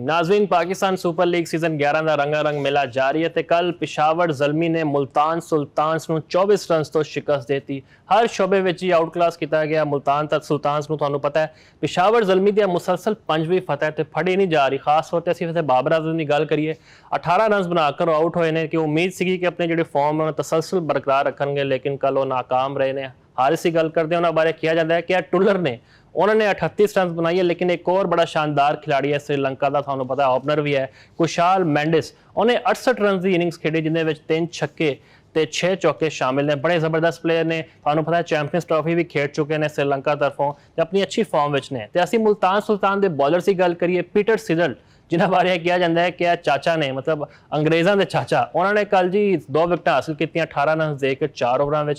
नाज़रीन, Pakistan super league season 11 का रंगारंग मेला जारी है। कल पिशावर ज़ल्मी ने मुल्तान सुल्तान्स को 24 रन तो शिकस्त देती। हर शोबे में ही आउट क्लास किया गया। मुल्तान तक सुल्तान्स को तुहानू पता है पिशावर ज़ल्मी दी मुसलसल 5वीं फतह तो फड़ी नहीं जा रही। खास तौर पर असं बाबर आजम की गल करिए, 18 रन बनाकर आउट होए ने कि उम्मीद सी कि अपने जो फॉर्म है तसलसल बरकरार रखेंगे, लेकिन कल वो नाकाम रहे ने। हारिस की गल करते हैं, उन्होंने बारे किया जाता है कि टुलर ने उन्होंने 38 रन बनाई है, लेकिन एक और बड़ा शानदार खिलाड़ी है श्रीलंका का, थानू पता है ओपनर भी है कुशाल मेंडिस। उन्हें 68 रन की इनिंग्स खेडी जिन्हें 3 छक्के ते 6 चौके शामिल ने। बड़े जबरदस्त प्लेयर ने, थानू पता है चैंपियंस ट्रॉफी भी खेड चुके हैं श्रीलंका तरफों, अपनी अच्छी फॉर्म में ने। तो असी मुल्तान सुल्तान के बॉलर की गल करिए, पीटर सिजल जिन्होंने बारे किया जाता है कि चाचा ने, मतलब अंग्रेज़ों के चाचा, उन्होंने कल जी 2 विकटें हासिल की, 18 रन दे के 4 ओवरों में।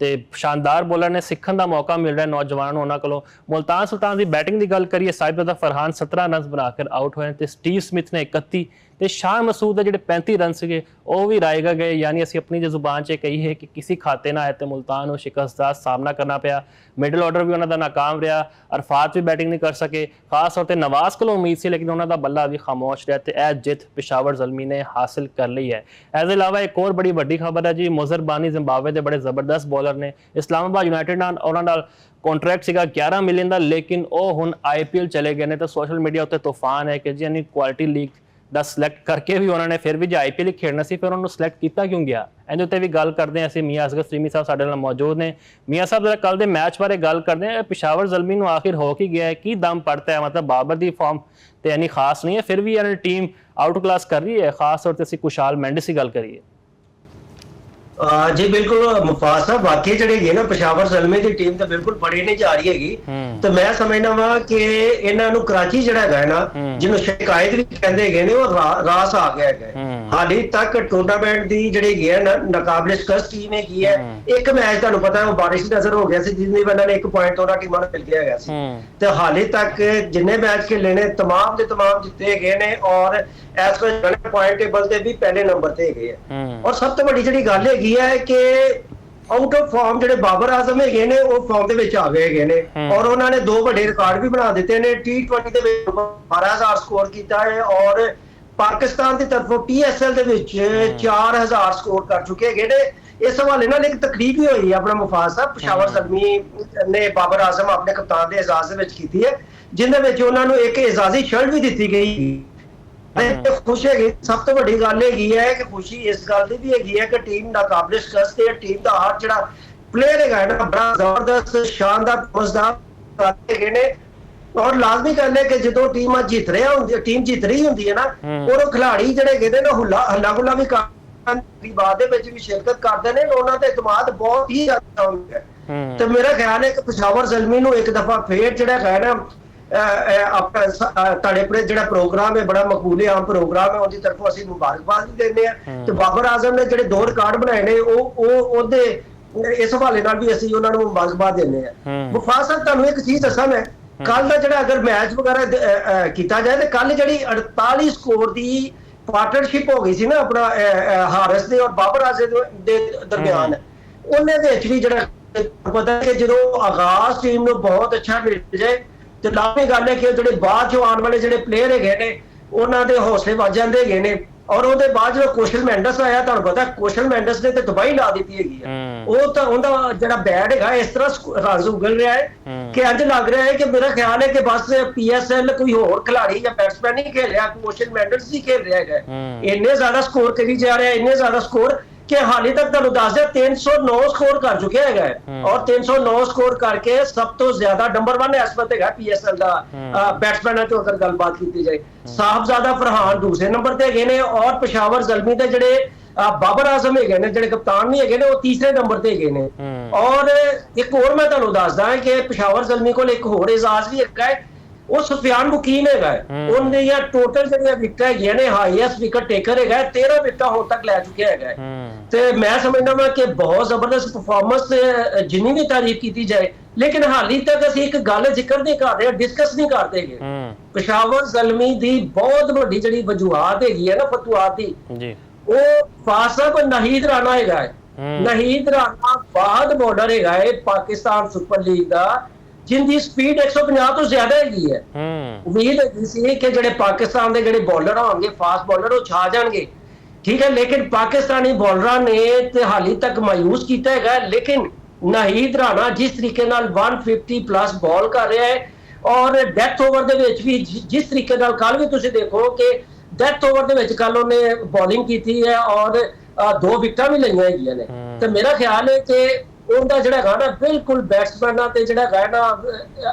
तो शानदार बॉलर ने सीखने का मौका मिल रहा है नौजवान उन्होंने को। मुल्तान सुल्तान की बैटिंग की गल करिए, साहिबजादा फरहान 17 रन बनाकर आउट हुए, तो स्टीव स्मिथ ने 31 तो शाह मसूद है जो 35 रन से वह भी रायगा गए। यानी असी अपनी जो जुबान से कही है कि किसी खाते ना आए तो मुल्तान को शिकस्त का सामना करना पाया। मिडल ऑर्डर भी उन्होंने नाकाम रहा, अरफात भी बैटिंग नहीं कर सके। खास तौर पर नवाज को उम्मीद से, लेकिन उन्होंने बल्ला भी खामोश रहा। तो यह जित पिशावर ज़ल्मी ने हासिल कर ली है। इसके अलावा एक और बड़ी वड्डी खबर है जी, मुजर बानी जिम्बाब्वे के बड़े जबरदस्त बॉलर ने। इस्लामाबाद यूनाइटेड नाल उन्होंने कॉन्ट्रैक्ट सीगा 11 मिलियन का, लेकिन वह हुण IPL चले गए हैं। तो सोशल मीडिया उत्ते तूफान है कि जी यानी क्वालिटी लीग का सिलेक्ट करके भी उन्होंने फिर भी जो IPL ही खेलना सी, फिर उन्होंने सिलेक्ट किया क्यों गया। इहदे उत्ते भी गल करते हैं। असीं मियां असगर सलीमी साहब साडे नाल मौजूद ने। मियां साहब जरा कल के मैच बारे गल करते हैं। पिशावर ज़ल्मी नूं आखिर हो की गया है, की दम पड़ता है, मतलब बाबर की फॉर्म तो यानी खास नहीं है, फिर भी यानी टीम आउट क्लास कर रही है। खास तौर पर असीं कुशाल मेंडिस की गल करिए। जी बिल्कुल मुफाज साहब, वाकई जी ना पिशावर ज़ल्मी की टीम तो बिल्कुल फड़ी नहीं जा रही है। तो मैं समझना वा कि इन्हों कराची जड़ा है ना, जिन्हों शिकायत भी कहते हैं वो रास आ गया है। हाली तक टूर्नामेंट की जी है ना नाकाबिल शिकस्त टीम है। एक मैच तुहानू पता है वो बारिश नजर हो गया, जिसमें इन्होंने 1 पॉइंट उन्होंने टीमों ने मिल गया। तो हाली तक जिन्हें मैच खेले ने तमाम के तमाम जिते गए ने, और इस वे पॉइंट टेबल से भी पहले नंबर से गए। और सब तो बड़ी जी गल है कि आउट ऑफ फॉर्म जो बाबर आजम है ने वो फॉर्म के आ गए ने, और उन्होंने 2 बड़े रिकॉर्ड भी बना दिते ने। T20 के 12,000 स्कोर किया है, और पाकिस्तान की तरफों PSL के 4,000 स्कोर कर चुके हैं। इस हवाले नाल एक तकरीब भी हुई है अपना मुफाज साहब, पिशावर ज़ल्मी ने बाबर आजम अपने कप्तान के एजाज की है, जिन्हें उन्होंने एक एजाजी शर्ट भी दी गई। खुश है, सब तो बड़ी गल है कि खुशी इस गल की भी है कि टीम नाकाबिल शिकस्त है। टीम का हर जो प्लेयर है ना बड़ा जबरदस्त शानदार समझदार ने, और लाजमी गल है कि जो टीम जीत रही होंगी है ना, और खिलाड़ी जड़े कहते ना हल्ला गुला भी शिरकत करते हैं, उन्होंने एतमाद बहुत ही ज्यादा है। तो मेरा ख्याल है कि पिशावर ज़ल्मी नूं एक दफा फिर जो है ना अपने जो प्रोग्राम है बड़ा मकबूले आम प्रोग्राम है, उनकी तरफों असीं मुबारकबाद भी देने हैं। तो बाबर आजम ने जो 2 रिकॉर्ड बनाए ने इस हवाले नाल भी असीं उन्हां नूं मुबारकबाद देने हैं। मुफाज साहब तुहानूं एक चीज दसां, मैं कल का जो अगर मैच वगैरह किया जाए तो कल जी 48 स्कोर की पार्टनरशिप हो गई सी ना अपना हारिस दे और बाबर आजम दे दरमियान, उन्हें भी जो पता है कि जो आगाज टीम को बहुत अच्छा मिल जाए तो लाजमी गल है कि जो बाद आने वाले जो प्लेयर है ने उन्होंने हौसले वध जाते हैं। और वो बाद जो कुशल मेंडिस आया, तुहानू पता कुशल मेंडिस ने तो तबाही ला दी है। वो तो उनका जो बैट है इस तरह रंग उगल रहा है कि अंज लग रहा है कि मेरा ख्याल है कि बस PSL कोई होर खिलाड़ी या बैट्समैन नहीं खेल रहा, कुशल मेंडिस ही खेल रहा है। इन्ने ज्यादा स्कोर करी जा रहा है, इन्ने ज्यादा स्कोर कि हाली तक तुहानू दस दिया 309 स्कोर कर चुके हैं, और 309 स्कोर करके सब तो ज्यादा नंबर 1 इस वक्त है PSL का बैट्समैन तो अगर गलबात की जाए। साहिबजादा फरहान दूसरे नंबर से है, और पिशावर ज़ल्मी के जोड़े बाबर आजम है जो कप्तान भी है वो तीसरे नंबर से है। और एक और मैं तुहानू दसदा कि पिशावर ज़ल्मी को एक होर एजाज भी है, वो सुफियान मुकीम है। उन्हें टोटल जो विकेट है हाईएस्ट विकेट टेकर है, 13 विकेट हो तक लै चुके हैं। तो मैं समझना वा कि बहुत जबरदस्त परफॉर्मेंस जिन्नी भी तारीफ की जाए, लेकिन हाली तक असीं एक गल जिक्र नहीं कर रहे, डिस्कस नहीं करते। पिशावर ज़ल्मी की बहुत बड़ी जी वजूहत है ना फतूआत की, वो फास साहब नाहीद राणा है। नाहीद राणा बाद बॉर्डर है पाकिस्तान सुपर लीग का, ਜਿੰਦੀ ਸਪੀਡ 150 ਤੋਂ ਜ਼ਿਆਦਾ ਹੈਗੀ ਹੈ। ਉਮੀਦ ਹੈਗੀ ਸੀ ਕਿ ਜਿਹੜੇ ਪਾਕਿਸਤਾਨ ਦੇ ਜਿਹੜੇ ਬੋਲਰ ਹੋਣਗੇ, ਫਾਸਟ ਬੋਲਰ, ਉਹ ਛਾ ਜਾਣਗੇ, ਠੀਕ ਹੈ। ਲੇਕਿਨ ਪਾਕਿਸਤਾਨੀ ਬੋਲਰਾਂ ਨੇ ਤੇ ਹਾਲੇ ਤੱਕ ਮਾਯੂਸ ਕੀਤਾ ਹੈਗਾ। ਲੇਕਿਨ ਨਾਹੀਦ ਰਾਣਾ ਜਿਸ ਤਰੀਕੇ ਨਾਲ 150 ਪਲੱਸ ਬਾਲ ਕਰ ਰਿਹਾ ਹੈ, ਔਰ ਡੈਥ ਓਵਰ ਦੇ ਵਿੱਚ ਵੀ ਜਿਸ ਤਰੀਕੇ ਨਾਲ, ਕੱਲ ਵੀ ਤੁਸੀਂ ਦੇਖੋ ਕਿ ਡੈਥ ਓਵਰ ਦੇ ਵਿੱਚ ਕੱਲ ਉਹਨੇ ਬੋਲਿੰਗ ਕੀਤੀ ਹੈ ਔਰ 2 ਵਿਕਟਾਂ ਵੀ ਲਈਆਂ ਹੈਗੀਆਂ ਨੇ। ਤੇ ਮੇਰਾ ਖਿਆਲ ਹੈ ਕਿ ਉਹਦਾ ਜਿਹੜਾ ਹੈਗਾ ਨਾ ਬਿਲਕੁਲ ਬੈਟਸਮੈਨਾਂ ਤੇ ਜਿਹੜਾ ਹੈਗਾ ਨਾ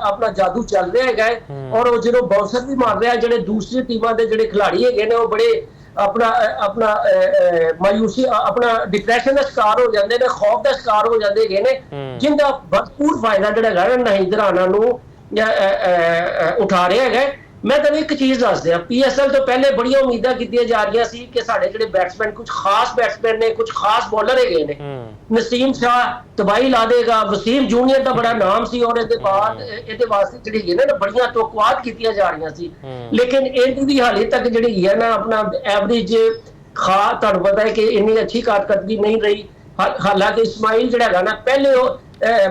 ਆਪਣਾ ਜਾਦੂ ਚੱਲ ਰਿਹਾ ਹੈਗਾ, ਔਰ ਉਹ ਜਦੋਂ ਬਾਉਂਸਰ ਵੀ ਮਾਰ ਰਿਹਾ, ਜਿਹੜੇ ਦੂਸਰੀ ਟੀਮਾਂ ਦੇ ਜਿਹੜੇ ਖਿਡਾਰੀ ਹੈਗੇ ਨੇ ਉਹ ਬੜੇ ਆਪਣਾ ਮਾਯੂਸੀ, ਆਪਣਾ ਡਿਪਰੈਸ਼ਨ ਦਾ ਸ਼ਿਕਾਰ ਹੋ ਜਾਂਦੇ ਨੇ, ਖੌਫ ਦਾ ਸ਼ਿਕਾਰ ਹੋ ਜਾਂਦੇ ਹੈਗੇ ਨੇ, ਜਿੰਦਾ ਭਰਪੂਰ ਫਾਇਦਾ ਜਿਹੜਾ ਹੈਗਾ ਨਾਹੀਦ ਰਾਣਾ ਨੂੰ ਉਠਾ ਰਿਹਾ ਹੈਗਾ। ਮੈਂ ਤੁਹਾਨੂੰ ਇੱਕ ਚੀਜ਼ ਦੱਸ ਦਿਆਂ, PSL ਤੋਂ ਪਹਿਲੇ ਬੜੀਆਂ ਉਮੀਦਾਂ ਕੀਤੀਆਂ ਜਾ ਰਹੀਆਂ ਸੀ ਕਿ ਸਾਡੇ ਜਿਹੜੇ ਬੈਟਸਮੈਨ, ਕੁਝ ਖਾਸ ਬੈਟਸਮੈਨ ਨੇ, ਕੁਝ ਖਾਸ ਬੋਲਰ ਹੈਗੇ ਨੇ, ਨਸੀਮ ਸ਼ਾਹ ਤਬਾਹੀ ਲਾ ਦੇਗਾ, ਵਸੀਮ ਜੂਨੀਅਰ ਦਾ ਬੜਾ ਨਾਮ ਸੀ, ਔਰ ਇਹਦੇ ਬਾਅਦ ਇਹਦੇ ਵਾਸਤੇ ਜਿਹੜੀ ਹੈ ਨਾ ਬੜੀਆਂ ਤੋਕਵਾਦ ਕੀਤੀਆਂ ਜਾ ਰਹੀਆਂ ਸੀ। ਲੇਕਿਨ ਇਹਦੀ ਵੀ ਹਾਲੇ ਤੱਕ ਜਿਹੜੀ ਹੈ ਨਾ ਆਪਣਾ ਐਵਰੇਜ ਤੁਹਾਨੂੰ ਪਤਾ ਹੈ ਕਿ ਇੰਨੀ ਅੱਛੀ ਕਾਰਕਰਦਗੀ ਨਹੀਂ ਰਹੀ। ਹਾਲਾਂਕਿ ਇਸਮਾਈਲ ਜਿਹੜਾ ਹੈਗਾ ਨਾ ਪਹਿਲੇ ਉਹ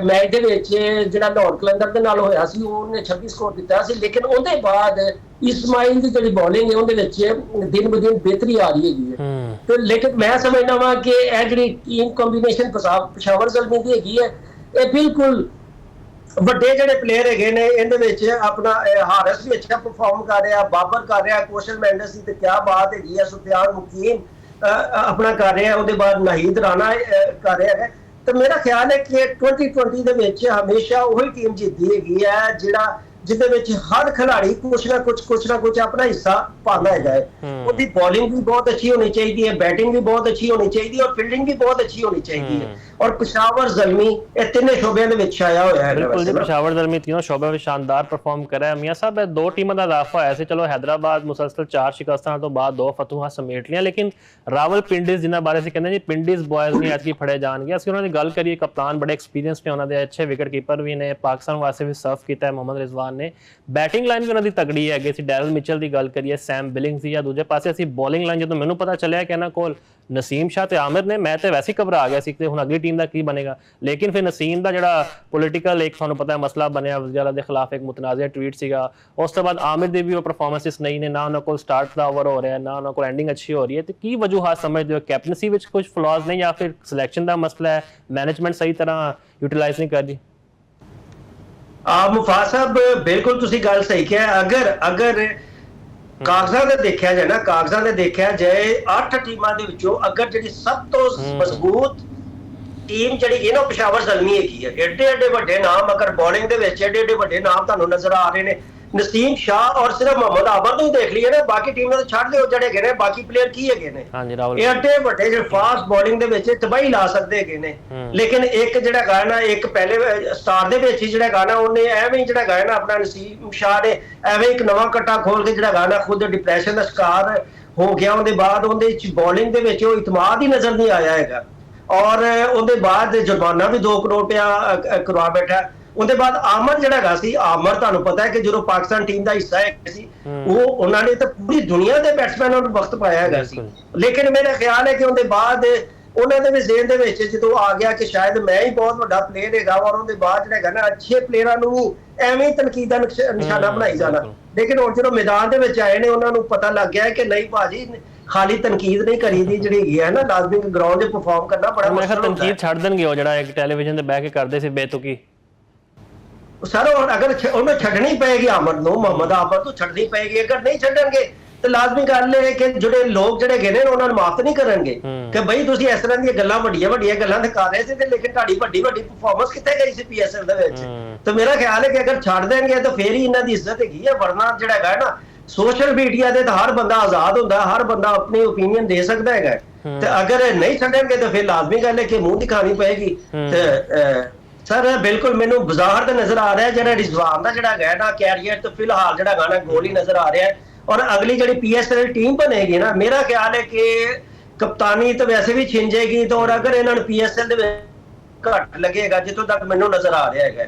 ਮੈਚ ਦੇ ਵਿੱਚ ਜਿਹੜਾ ਲਾਹੌਰ ਕਲੰਦਰ ਦੇ ਨਾਲ ਹੋਇਆ ਸੀ, ਉਹਨੇ 26 ਸਕੋਰ ਦਿੱਤਾ ਸੀ, ਲੇਕਿਨ ਉਹਦੇ ਬਾਅਦ ਇਸਮਾਈਲ ਦੀ ਜਿਹੜੀ ਬੋਲਿੰਗ ਹੈ ਉਹਦੇ ਵਿੱਚ ਦਿਨ ਬ ਦਿਨ ਬਿਹਤਰੀ ਆ ਰਹੀ ਹੈਗੀ ਹੈ। ਤੇ ਲੇਕਿਨ ਮੈਂ ਸਮਝਦਾ ਵਾਂ ਕਿ ਇਹ ਜਿਹੜੀ ਟੀਮ ਕੰਬੀਨੇਸ਼ਨ ਪਿਸ਼ਾਵਰ ਜ਼ਲਮੀ ਦੀ ਹੈਗੀ ਹੈ, ਇਹ ਬਿਲਕੁਲ ਵੱਡੇ ਜਿਹੜੇ ਪਲੇਅਰ ਹੈਗੇ ਨੇ, ਇਹਦੇ ਵਿੱਚ ਆਪਣਾ ਹਾਰਿਸ ਵੀ ਅੱਛਾ ਪਰਫਾਰਮ ਕਰ ਰਿਹਾ, ਬਾਬਰ ਕਰ ਰਿਹਾ, ਕੋਸ਼ਲ ਮੈਂਡਸ ਦੀ ਤੇ ਕਿਆ ਬਾਤ ਹੈਗੀ ਹੈ, ਸੁਫਿਆਨ ਮੁਕੀਮ ਆਪਣਾ ਕਰ ਰਿਹਾ, ਉਹਦੇ ਬਾਅਦ ਨਾਹੀਦ ਰਾਣਾ ਕਰ ਰਿਹਾ ਹੈ। ਤੇ ਮੇਰਾ ਖਿਆਲ ਹੈ ਕਿ 2020 ਦੇ ਵਿੱਚ ਹਮੇਸ਼ਾ ਉਹੀ ਟੀਮ ਜਿੱਤਦੀ ਹੈਗੀ ਹੈ ਜਿਹਦੇ ਵਿੱਚ ਹਰ ਖਿਡਾਰੀ ਕੁਛ ਨਾ ਕੁਛ ਆਪਣਾ ਹਿੱਸਾ ਪਾਉਂਦਾ ਹੈਗਾ ਹੈ। ਉਹਦੀ ਬੋਲਿੰਗ ਵੀ ਬਹੁਤ ਅੱਛੀ ਹੋਣੀ ਚਾਹੀਦੀ ਹੈ, ਬੈਟਿੰਗ ਵੀ ਬਹੁਤ ਅੱਛੀ ਹੋਣੀ ਚਾਹੀਦੀ ਹੈ, ਔਰ ਫੀਲਡਿੰਗ ਵੀ ਬਹੁਤ ਅੱਛੀ ਹੋਣੀ ਚਾਹੀਦੀ ਹੈ। ਔਰ ਪਿਸ਼ਾਵਰ ਜ਼ਲਮੀ ਇਹ ਤਿੰਨੇ ਸ਼ੋਬਿਆਂ ਦੇ ਵਿੱਚ ਆਇਆ ਹੋਇਆ ਹੈ। ਬਿਲਕੁਲ ਜੀ, ਪਿਸ਼ਾਵਰ ਜ਼ਲਮੀ तीनों शोबे ਵਿੱਚ ਸ਼ਾਨਦਾਰ ਪਰਫਾਰਮ ਕਰਿਆ। ਮੀਆਂ ਸਾਹਿਬ, 2 ਟੀਮਾਂ ਦਾ ਇਜ਼ਾਫਾ ਹੋਇਆ ਸੀ। ਚਲੋ ਹੈਦਰਾਬਾਦ ਮੁਸਲਸਲ 4 ਸ਼ਿਕਸਤਾਂ ਤੋਂ ਬਾਅਦ 2 ਫਤੂਹਾਂ ਸਮੇਟ ਲੀਆਂ, ਲੇਕਿਨ ਰਾਵਲਪਿੰਡੀਜ਼ ਜਿਨ੍ਹਾਂ ਬਾਰੇ ਅਸੀਂ ਕਹਿੰਦੇ ਜੀ ਪਿੰਡੀਜ਼ ਬॉयਜ਼ ਨਹੀਂ ਐਤਕੀ ਫੜੇ ਜਾਣਗੇ। ਅਸੀਂ ਉਹਨਾਂ ਦੀ ਗੱਲ ਕਰੀਏ, ਕਪਤਾਨ ਬੜੇ ਐਕਸਪੀਰੀਅੰਸ ਨੇ ਉਹਨਾਂ ਦੇ, ਅੱਛੇ ਵਿਕਟ ਕੀਪਰ ਵੀ ਨੇ, ਪਾਕਿਸਤਾਨ ਵਾਸਤੇ ਵੀ ਸਰਵ ਕੀਤਾ ਹੈ ਮੁਹੰਮਦ ਰਿਜ਼ਵਾਨ ਨੇ। ਬੈਟਿੰਗ ਲਾਈਨ ਵੀ ਉਹਨਾਂ ਦੀ ਤਗੜੀ ਹੈਗੀ। ਅਸੀਂ ਡੈਰਲ ਮਿਚਲ ਦੀ ਗੱਲ ਕਰੀਏ, ਸੈਮ ਬਿਲਿੰਗਸ ਦੀ, ਜਾਂ ਦੂਜੇ ਪਾਸੇ ਅਸੀਂ ਬੋਲਿੰਗ ਲਾਈਨ ਜਦੋਂ ਮੈਨੂੰ ਪਤਾ ਚੱਲਿਆ ਕਿ ਇਹਨਾਂ ਕੋਲ ਨਸੀਮ ਸ਼ਾਹ ਤੇ ਆਮਿਰ ਨੇ, ਮੈਂ ਤੇ ਵੈਸੇ ਹੀ ਘਬਰਾ ਗਿਆ ਸੀ ਕਿ ਹੁਣ ਅਗਲੀ ਟੀਮ ਦਾ ਕੀ ਬਣੇਗਾ। ਲੇਕਿਨ ਫਿਰ ਨਸੀਮ ਦਾ ਜਿਹੜਾ ਪੋਲੀਟੀਕਲ ਇੱਕ ਤੁਹਾਨੂੰ ਪਤਾ ਹੈ ਮਸਲਾ ਬਣਿਆ, ਵਜ਼ੀਰ ਦੇ ਖਿਲਾਫ ਇੱਕ ਮੁਤਨਾਜ਼ਿਆ ਟਵੀਟ ਸੀਗਾ। ਉਸ ਤੋਂ ਬਾਅਦ ਆਮਿਰ ਦੀ ਵੀ ਉਹ ਪਰਫਾਰਮੈਂਸਿਸ ਨਹੀਂ ਨੇ, ਨਾ ਉਹਨਾਂ ਕੋਲ ਸਟਾਰਟ ਦਾ ਓਵਰ ਹੋ ਰਿਹਾ, ਨਾ ਉਹਨਾਂ ਕੋਲ ਐਂਡਿੰਗ ਅੱਛੀ ਹੋ ਰਹੀ ਹੈ। ਤੇ ਕੀ ਵਜੂਹਾਤ ਸਮਝਦੇ ਹੋ? ਕੈਪਟਨਸੀ ਵਿੱਚ ਕੁਝ ਫਲॉज ਨੇ, ਜਾਂ ਫਿਰ ਸਿਲੈਕਸ਼ਨ ਦਾ ਮਸਲਾ ਹੈ, ਮੈਨੇਜਮੈਂਟ ਸਹੀ ਤਰ੍ਹਾਂ ਯੂਟਿਲਾਈਜ਼ ਨਹੀਂ ਕਰਦੀ? ਮੁਫਾਜ਼ ਸਾਹਿਬ, ਬਿਲਕੁਲ ਤੁਸੀਂ ਗੱਲ ਸਹੀ ਕਿਹਾ। ਅਗਰ ਕਾਗਜ਼ਾਂ ਦੇ ਦੇਖਿਆ ਜਾਏ ਨਾ, ਕਾਗਜ਼ਾਂ ਦੇ ਦੇਖਿਆ ਜਾਏ 8 ਟੀਮਾਂ ਦੇ ਵਿੱਚੋਂ ਅਗਰ ਜਿਹੜੀ ਸਭ ਤੋਂ ਮਜ਼ਬੂਤ ਟੀਮ ਜਿਹੜੀ ਹੈ ਨਾ, ਪਿਸ਼ਾਵਰ ਜ਼ਲਮੀ ਹੈਗੀ ਹੈ। ਏਡੇ ਵੱਡੇ ਨਾਮ, ਅਗਰ ਬੋਲਿੰਗ ਦੇ ਵਿੱਚ ਏਡੇ ਵੱਡੇ ਨਾਮ ਤੁਹਾਨੂੰ ਨਜ਼ਰ ਆ ਰਹੇ ਨੇ, ਨਸੀਮ ਸ਼ਾਹ ਔਰ ਸਿਰਫ ਮੁਹੰਮਦ ਆਬਰ ਨੂੰ ਦੇਖ ਲਈਏ ਨਾ, ਬਾਕੀ ਟੀਮਾਂ ਤੋਂ ਛੱਡ ਦਿਓ, ਜਿਹੜੇ ਹੈਗੇ ਨੇ ਬਾਕੀ ਪਲੇਅਰ ਕੀ ਹੈਗੇ ਨੇ, ਇਹ ਏਡੇ ਵੱਡੇ ਜਿਹੜੇ ਫਾਸਟ ਬੋਲਿੰਗ ਦੇ ਵਿੱਚ ਤਬਾਹੀ ਲਾ ਸਕਦੇ ਹੈਗੇ ਨੇ। ਲੇਕਿਨ ਇੱਕ ਜਿਹੜਾ ਹੈਗਾ ਨਾ, ਇੱਕ ਪਹਿਲੇ ਸਟਾਰ ਦੇ ਵਿੱਚ ਹੀ ਜਿਹੜਾ ਹੈਗਾ ਨਾ, ਉਹਨੇ ਐਵੇਂ ਹੀ ਜਿਹੜਾ ਹੈਗਾ ਨਾ ਆਪਣਾ ਨਸੀਮ ਸ਼ਾਹ ਨੇ ਐਵੇਂ ਇੱਕ ਨਵਾਂ ਕੱਟਾ ਖੋਲ ਕੇ ਜਿਹੜਾ ਹੈਗਾ ਨਾ ਖੁਦ ਡਿਪਰੈਸ਼ਨ ਦਾ ਸ਼ਿਕਾਰ ਹੋ ਗਿਆ। ਉਹਦੇ ਬਾਅਦ ਉਹਦੇ ਵਿੱਚ ਬੋਲਿੰਗ ਦੇ ਵਿੱਚ ਉਹ ਇਤਮਾਦ ਹੀ ਨਜ਼ਰ ਨਹੀਂ ਆਇਆ ਹੈਗਾ, ਔਰ ਉਹਦੇ ਬਾਅਦ ਜੁਰਮਾਨਾ ਵੀ 2 ਕਰੋੜ ਰੁਪਇਆ ਕਰਵਾ ਬੈਠਾ। ਉਹਦੇ ਬਾਅਦ ਆਮਰ ਜਿਹੜਾ ਹੈਗਾ ਸੀ, ਆਮਰ ਤੁਹਾਨੂੰ ਪਤਾ ਹੈ ਕਿ ਜਦੋਂ ਪਾਕਿਸਤਾਨ ਟੀਮ ਦਾ ਹਿੱਸਾ ਹੈ ਸੀ, ਉਹਨਾਂ ਨੇ ਤਾਂ ਪੂਰੀ ਦੁਨੀਆ ਦੇ ਬੈਟਸਮੈਨਾਂ ਨੂੰ ਵਕਤ ਪਾਇਆ ਹੈਗਾ ਸੀ। ਲੇਕਿਨ ਮੇਰਾ ਖਿਆਲ ਹੈ ਕਿ ਉਹਦੇ ਬਾਅਦ ਉਹਨਾਂ ਦੇ ਵੀ ਜ਼ੇਨ ਦੇ ਵਿੱਚ ਜਦੋਂ ਆ ਗਿਆ ਕਿ ਸ਼ਾਇਦ ਮੈਂ ਹੀ ਬਹੁਤ ਵੱਡਾ ਪਲੇਅਰ ਹੈਗਾ, ਔਰ ਉਹਦੇ ਬਾਅਦ ਜਿਹੜਾ ਹੈਗਾ ਨਾ ਅੱਛੇ ਪਲੇਅਰਾਂ ਨੂੰ ਐਵੇਂ ਤਨਕੀਦ ਦਾ ਨਿਸ਼ਾਨਾ ਬਣਾਈ ਜਾਣਾ। ਲੇਕਿਨ ਹੁਣ ਜਦੋਂ ਮੈਦਾਨ ਦੇ ਵਿੱਚ ਆਏ ਨੇ, ਉਹਨਾਂ ਨੂੰ ਪਤਾ ਲੱਗ ਗਿਆ ਕਿ ਨਹੀਂ ਭਾਜੀ, ਖਾਲੀ ਤਨਕੀਦ ਨਹੀਂ ਕਰੀਦੀ, ਜਿਹੜੀ ਹੈਗੀ ਹੈ ਨਾ ਲਾਜ਼ਮੀ ਗਰਾਊਂਡ 'ਤੇ ਪਰਫਾਰਮ ਕਰਨਾ ਬੜਾ ਮੁਸ਼ਕਲ ਹੁੰਦਾ ਹੈ। ਤਨਕੀਦ ਛੱਡ ਦੇਣਗੇ ਉਹ ਜਿਹੜਾ ਇੱਕ ਟੈਲੀਵਿਜ਼ਨ ਤੇ ਬਹਿ ਕੇ ਕਰਦੇ ਸੀ ਬੇਤੁਕੀ। ਸਰ ਅਗਰ ਉਹਨੂੰ ਛੱਡਣੀ ਪਏਗੀ, ਆਮਰ ਨੂੰ, ਮੁਹੰਮਦ ਆਬਰ ਤੋਂ ਛੱਡਣੀ ਪਏਗੀ। ਅਗਰ ਨਹੀਂ ਛੱਡਣਗੇ ਤੇ ਲਾਜ਼ਮੀ ਗੱਲ ਹੈ ਕਿ ਜਿਹੜੇ ਲੋਕ ਜਿਹੜੇ ਹੈਗੇ ਨੇ ਉਹਨਾਂ ਨੂੰ ਮਾਫ ਨਹੀਂ ਕਰਨਗੇ ਕਿ ਬਈ ਤੁਸੀਂ ਇਸ ਤਰ੍ਹਾਂ ਦੀਆਂ ਗੱਲਾਂ ਵੱਡੀਆਂ ਗੱਲਾਂ ਤੇ ਕਰ ਰਹੇ ਸੀ, ਤੇ ਲੇਕਿਨ ਤੁਹਾਡੀ ਵੱਡੀ ਪਰਫਾਰਮੈਂਸ ਕਿੱਥੇ ਗਈ ਸੀ PSL ਦੇ ਵਿੱਚ। ਤੇ ਮੇਰਾ ਖਿਆਲ ਹੈ ਕਿ ਅਗਰ ਛੱਡ ਦੇਣਗੇ ਤਾਂ ਫੇਰ ਹੀ ਇਹਨਾਂ ਦੀ ਇੱਜ਼ਤ ਹੈਗੀ ਹੈ। ਵਰਨਾ ਜਿਹੜਾ ਹੈਗਾ ਨਾ ਸੋਸ਼ਲ ਮੀਡੀਆ ਤੇ ਤਾਂ ਹਰ ਬੰਦਾ ਆਜ਼ਾਦ ਹੁੰਦਾ, ਹਰ ਬੰਦਾ ਆਪਣੀ ਓਪੀਨੀਅਨ ਦੇ ਸਕਦਾ ਹੈਗਾ, ਤੇ ਅਗਰ ਨਹੀਂ ਛੱਡਣਗੇ ਤਾਂ ਫਿਰ ਲਾਜ਼ਮੀ ਗੱਲ ਹੈ ਕਿ ਮੂੰਹ ਦਿਖਾਣੀ ਪਏਗੀ। ਤੇ ਸਰ ਬਿਲਕੁਲ ਮੈਨੂੰ ਬਾਜ਼ਾਰ ਦਾ ਨਜ਼ਰ ਆ ਰਿਹਾ ਜਿਹੜਾ ਰਿਜ਼ਵਾਨ ਦਾ ਜਿਹੜਾ ਹੈਗਾ ਨਾ ਕੈਰੀਅਰ, ਤੇ ਫਿਲਹਾਲ ਜਿਹੜਾ ਗਾਣਾ ਗੋਲ ਹੀ ਨਜ਼ਰ ਆ ਰਿਹਾ ਹੈ। ਔਰ ਅਗਲੀ ਜਿਹੜੀ PSL ਟੀਮ ਬਣੇਗੀ ਨਾ, ਮੇਰਾ ਖਿਆਲ ਹੈ ਕਿ ਕਪਤਾਨੀ ਤਾਂ ਵੈਸੇ ਵੀ ਛਿਨ ਜਾਏਗੀ, ਤੇ ਔਰ ਅਗਰ ਇਹਨਾਂ ਨੂੰ PSL ਦੇ ਵਿੱਚ ਘੱਟ ਲੱਗੇਗਾ ਜਿੱਥੋਂ ਤੱਕ ਮੈਨੂੰ ਨਜ਼ਰ ਆ ਰਿਹਾ ਹੈਗਾ।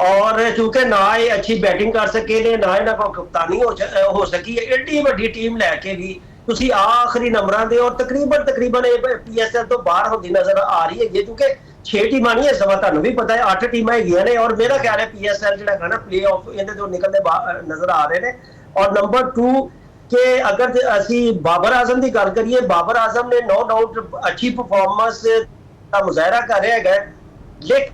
ਔਰ ਚੂੰਕਿ ਨਾ ਇਹ ਅੱਛੀ ਬੈਟਿੰਗ ਕਰ ਸਕੇ ਨੇ, ਨਾ ਇਹਨਾਂ ਕੋਲ ਕਪਤਾਨੀ ਹੋ ਸਕੀ ਹੈ, ਏਡੀ ਵੱਡੀ ਟੀਮ ਲੈ ਕੇ ਵੀ ਤੁਸੀਂ ਆਖਰੀ ਨੰਬਰਾਂ ਦੇ, ਔਰ ਤਕਰੀਬਨ ਇਹ PSL ਤੋਂ ਬਾਹਰ ਹੁੰਦੀ ਨਜ਼ਰ ਆ ਰਹੀ ਹੈ, ਕਿਉਂਕਿ 6 ਟੀਮਾਂ ਨਹੀਂ, ਇਸ ਵਾਰ ਤੁਹਾਨੂੰ ਵੀ ਪਤਾ ਹੈ 8 ਟੀਮਾਂ ਹੈਗੀਆਂ ਨੇ। ਔਰ ਮੇਰਾ ਖਿਆਲ ਹੈ PSL ਜਿਹੜਾ ਹੈ ਨਾ ਪਲੇ-ਆਫ ਇਹਦੇ ਤੋਂ ਨਿਕਲਦੇ ਨਜ਼ਰ ਆ ਰਹੇ ਨੇ। ਔਰ ਨੰਬਰ 2 ਕਿ ਅਗਰ ਅਸੀਂ ਬਾਬਰ ਆਜ਼ਮ ਦੀ ਗੱਲ ਕਰੀਏ, ਬਾਬਰ ਆਜ਼ਮ ਨੇ ਨੋ ਡਾਊਟ ਅੱਛੀ ਪਰਫਾਰਮੈਂਸ ਦਾ ਮੁਜ਼ਾਹਰਾ ਕਰ ਰਿਹਾ ਹੈਗਾ,